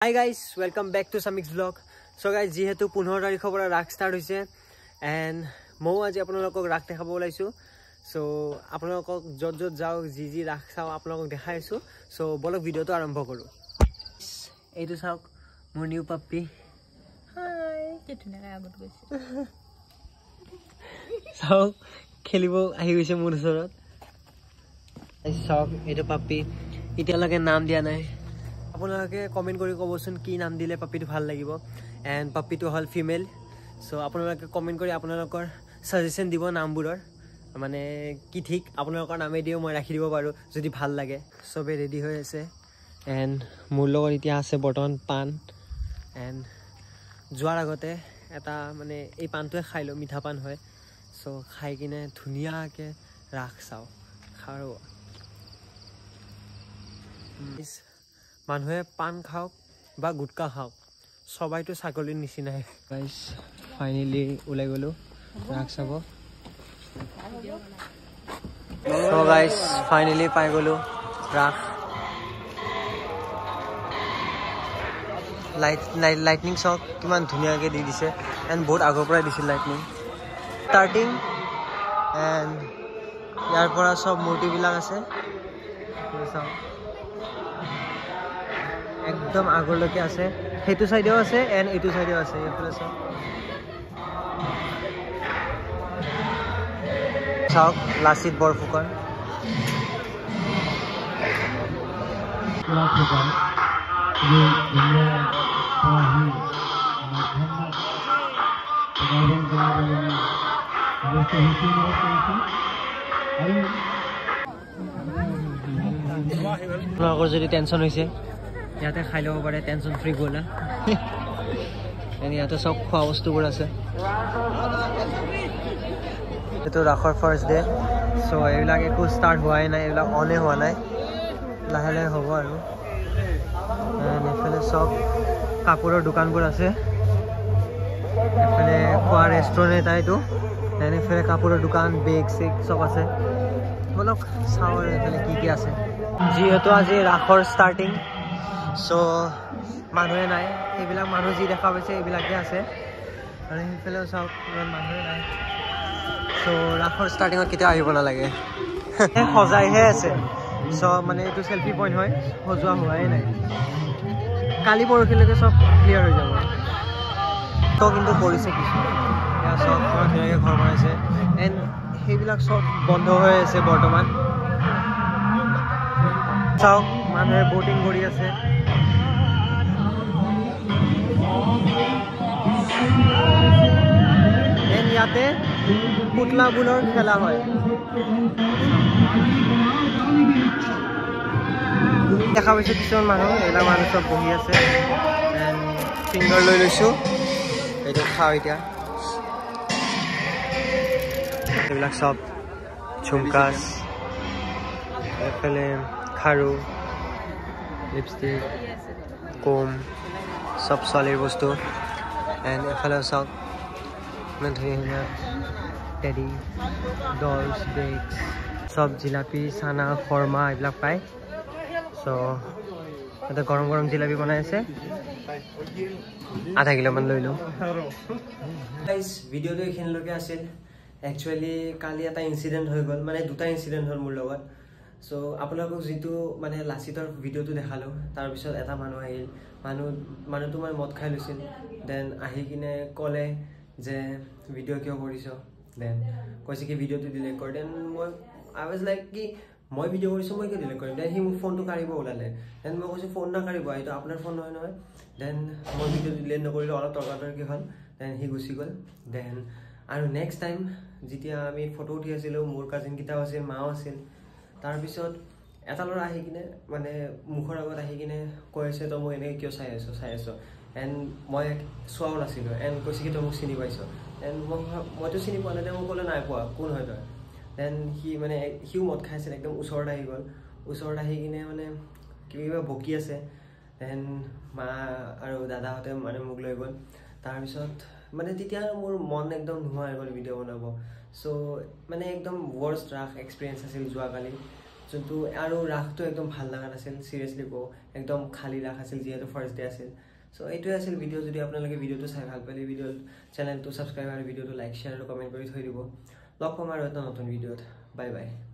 Hi guys, welcome back to Samik's vlog. So guys, যিহেতু 15 তাৰিখৰ পৰা ৰাখ ষ্টাৰ্ট হৈছে and মই আজি আপোনালোকক ৰাখ দেখাব ওলাইছো. So আপোনালোকক যত যাও যি ৰাখ চাও আপোনালোকক দেখাইছো. So বলক ভিডিওটো আৰম্ভ কৰো. এইটো চাওক মোৰ নিউ পাপ্পি. হাই, কি ধুনীয়া আগত গৈছে. চাওক খেলিব আহি গৈছে মোৰ ওচৰত. চাওক এইটো পাপ্পি এতিয়ালৈকে নাম দিয়া নাই. আপোনালোকে কমেন্ট কৰি ক'বচোন কি নাম দিলে পাপিটো ভাল লাগিব এণ্ড পাপিটো হ'ল ফিমেল. চ' আপোনালোকে কমেন্ট কৰি আপোনালোকৰ ছাজেশ্যন দিব নামবোৰৰ, মানে কি ঠিক আপোনালোকৰ নামে দিও মই ৰাখি দিব পাৰোঁ যদি ভাল লাগে. চবেই ৰেডি হৈ আছে এণ্ড মোৰ লগত এতিয়া আছে বৰ্তমান পাণ. এণ্ড যোৱাৰ আগতে এটা মানে এই পাণটোৱে খাই লওঁ, মিঠা পাণ হয়. চ' খাই কিনে ধুনীয়াকৈ ৰাখ চাওঁ খাওঁ. মানুহে পাণ খাওক বা গুটকা খাওক, সবাইতো ছাগলীৰ নিচিনাই. গাইজ ফাইনেলি ওলাই গ'লো ৰাখ চাব. চ' গাইজ ফাইনেলি পাই গ'লো ৰাখ. লাইটনিং চাওক কিমান ধুনীয়াকৈ দি দিছে এণ্ড বহুত আগৰ পৰাই দিছিল লাইটনিং ষ্টাৰ্টিং. এণ্ড ইয়াৰ পৰা চব মূৰ্তিবিলাক আছে চাওক, একদম আগলৈকে আছে. সেইটো চাইডেও আছে এণ্ড এইটো চাইডেও আছে. এইফালে চাওক চাওক লাচিত বৰফুকন. আপোনালোকৰ যদি টেনশ্যন হৈছে ইয়াতে খাই ল'ব পাৰে, টেনশ্যন ফ্ৰী গ'লা. ইয়াতে চব খোৱা বস্তুবোৰ আছে. এইটো ৰাসৰ ফাৰ্ষ্ট ডে. চ' এইবিলাক একো ষ্টাৰ্ট হোৱাই নাই, এইবিলাক অনে হোৱা নাই, লাহে লাহে হ'ব আৰু. এইফালে চব কাপোৰৰ দোকানবোৰ আছে, এইফালে খোৱা ৰেষ্টুৰেণ্ট এটা এইটো, এইফালে কাপোৰৰ দোকান বেগ চেগ চব আছে. বলক চাওঁ আৰু এইফালে কি আছে. যিহেতু আজি ৰাসৰ ষ্টাৰ্টিং, চ' মানুহে নাই. এইবিলাক মানুহ যি দেখা পাইছে এইবিলাকে আছে আৰু সেইফালেও চাওক ইমান মানুহে নাই. চ' ৰাসৰ ষ্টাৰ্টিঙত কেতিয়াও আহিব নালাগে, সজাইহে আছে. চ' মানে এইটো চেল্ফি পইণ্ট হয়, সজোৱা হোৱাই নাই. কালি পৰহিলৈকে চব ক্লিয়াৰ হৈ যাব. ত' কিন্তু কৰিছে কিছু, এয়া চব ধুনীয়াকৈ ঘৰ বনাইছে এণ্ড সেইবিলাক চব বন্ধ হৈ আছে বৰ্তমান. চাওক মানুহে ব'টিং কৰি আছে. ইয়াতে পুতলাবোৰৰ খেলা হয়. দেখা পাইছোঁ কিছুমান মানুহ, এইবিলাক মানুহ চব বহি আছে এণ্ড ফিংগাৰ লৈ লৈছোঁ. এইটো খাওঁ এতিয়া. এইবিলাক চব ঝুমকাছ, এইফালে খাৰু, লিপষ্টিক, কম, চব ছোৱালীৰ বস্তু. এণ্ড এফালে চাওক ইমান ধুনীয়া টেডি, ডলছ, বেগছ, চব জিলাপি, চানা, খৰ্মা এইবিলাক পায়. চ' ইয়াতে গৰম গৰম জিলাপি বনাই আছে. আধা কিলোমান লৈ লওঁ. ভিডিঅ'টো এইখিনিলৈকে আছিল. একচুৱেলি কালি এটা ইনচিডেণ্ট হৈ গ'ল, মানে দুটা ইনচিডেণ্ট হ'ল মোৰ লগত. চ' আপোনালোকক যিটো মানে লাচিতৰ ভিডিঅ'টো দেখালোঁ, তাৰপিছত এটা মানুহ আহিল. মানুহটো মানে মদ খাই লৈছিল. দেন আহি কিনে ক'লে যে ভিডিঅ' কিয় কৰিছ, দেন কৈছে কি ভিডিঅ'টো ডিলিট কৰ. দেন আই ৱাজ লাইক কি মই ভিডিঅ' কৰিছোঁ, মই কিয় ডিলিট কৰিম. দেন সি মোক ফোনটো কাঢ়িব ওলালে. দেন মই কৈছোঁ ফোন নাকাঢ়িব, এইটো আপোনাৰ ফোন নহয় নহয়. দেন মই ভিডিঅ'টো ডিলিট নকৰিলোঁ, অলপ তৰ্কাতৰ্কি হ'ল. দেন সি গুচি গ'ল. দেন আৰু নেক্সট টাইম যেতিয়া আমি ফটো উঠি আছিলোঁ, মোৰ কাজিনকেইটাও আছিল, মাও আছিল. তাৰপিছত এটা ল'ৰা আহি কিনে মানে মুখৰ আগত আহি কিনে কৈ আছে তই মোক এনেকৈ কিয় চাই আছ. এণ্ড মই চোৱাও নাছিলোঁ. এণ্ড কৈছে কি তই মোক চিনি পাইছ. এণ্ড মইতো চিনি পোৱা নাই. মোক ক'লে নাই পোৱা, কোন হয় তই. দেন সিও মদ খাই আছিল, একদম ওচৰত আহি গ'ল. ওচৰত আহি কিনে মানে কিবা বকি আছে. দেন মা আৰু দাদাহঁতে মানে মোক লৈ গ'ল. তাৰপিছত মানে তেতিয়া মোৰ মন একদম নোহোৱা হৈ গ'ল ভিডিঅ' বনাব. চ' মানে একদম ৱৰ্ষ্ট ৰাস এক্সপিৰিয়েঞ্চ আছিল যোৱাকালি. যোনটো আৰু ৰাসটো একদম ভাল লগা নাছিল চিৰিয়াছলি কওঁ একদম খালী ৰাস আছিল যিহেতু ফাৰ্ষ্ট ডে আছিল সো এইটোৱে আছিল ভিডিঅ' যদি আপোনালোকে ভিডিঅ'টো চাই ভাল পালে ভিডিঅ' চেনেলটো ছাবস্ক্ৰাইব আৰু ভিডিঅ'টো লাইক শ্বেয়াৰ আৰু কমেণ্ট কৰি থৈ দিব লগ পাম আৰু এটা নতুন ভিডিঅ'ত বাই বাই